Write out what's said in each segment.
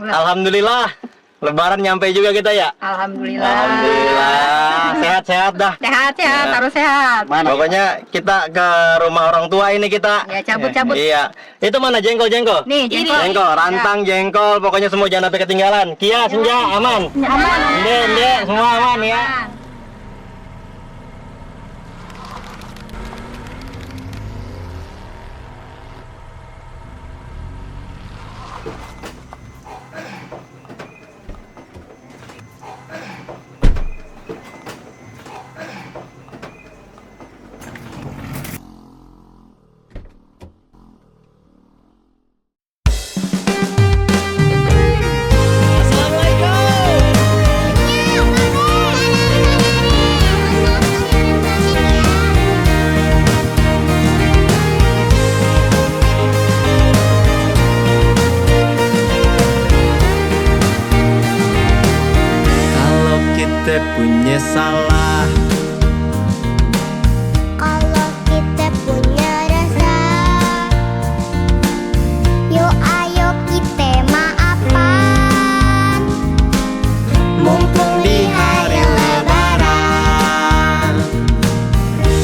Alhamdulillah. Lebaran nyampe juga kita ya. Alhamdulillah. Alhamdulillah. Sehat-sehat dah. Sehat, Ya. harus sehat. Pokoknya kita ke rumah orang tua ini kita. Ya, cabut. Iya. Itu mana jengkol-jengkol? Nih, jengkol. Jengkol, rantang, jengkol, pokoknya semua jangan sampai ketinggalan. Kia, Senja, aman. Aman. Ende, semua aman ya. Kalau kita punya salah, Kalau kita punya rasa, yuk ayo kita maafkan. mumpung di hari lebaran.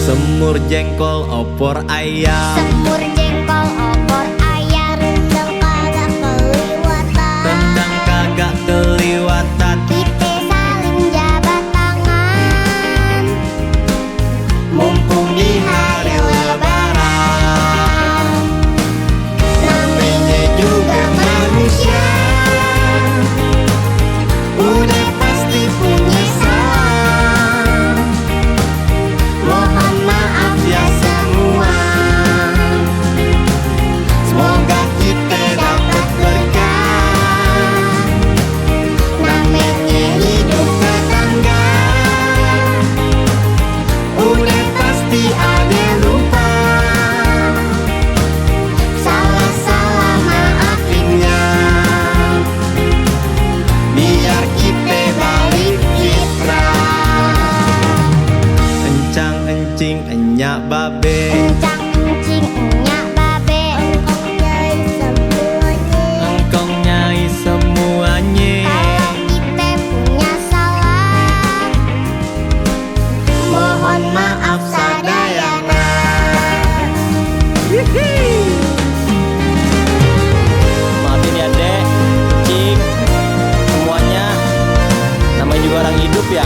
Semur jengkol opor ayam, Semur jengkol opor ayam, rendang kagak keliwatan. tendang kagak keliwatan. Kita saling jabat tangan. Mumpung di hari lebaran. Namanya juga manusia, udah pasti punya salah. Mohon maaf ya semua. Semoga kita dapat berkah. Namanya hidup tetangga, udah pasti ada lupa. Salah-salah maafin ya, biar kita balik fitrah. Encang-encing enyak babe, Encang-encing enyak babe, engkong nyai engkong nyai semuanya. semuanya. Kalau kita punya salah, Mohon maaf sadayana. Maafin ya, Dek, Cing, semuanya. Namanya juga orang hidup ya.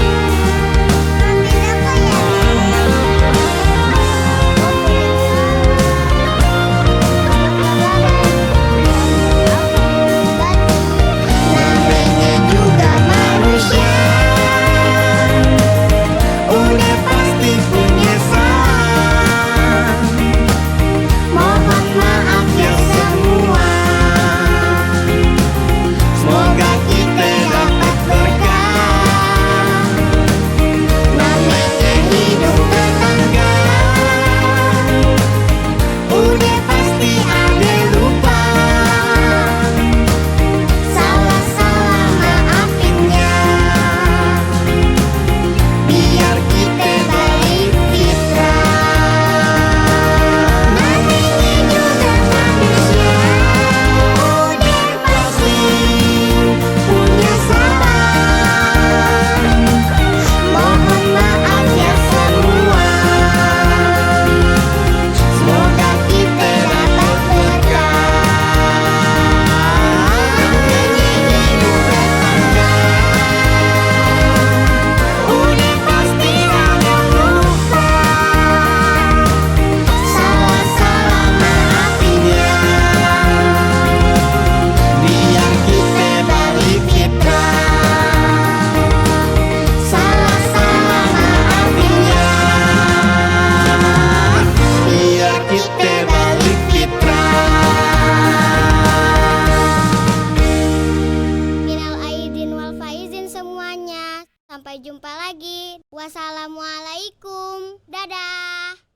ambil apa ya? Namanya juga manusia, udah pasti punya salah. Mohon maaf ya semua. Semoga kita dapat berkah. Namanya hidup tetangga, udah pasti ada lupa. Salah-salah maafin ya, biar kita balik fitrah. Namanya juga manusia, udah pasti punya salah. Mohon maaf ya semua. Semoga kita dapat berkah. Namanya hidup tetangga, udah pasti ada lupa. Salah-salah maafin ya, biar kita balik fitrah. Salah-salah maafin ya, biar kita balik fitrah. Minal aidin wal faizin semuanya. Sampai jumpa lagi. Wassalamualaikum. Dadah.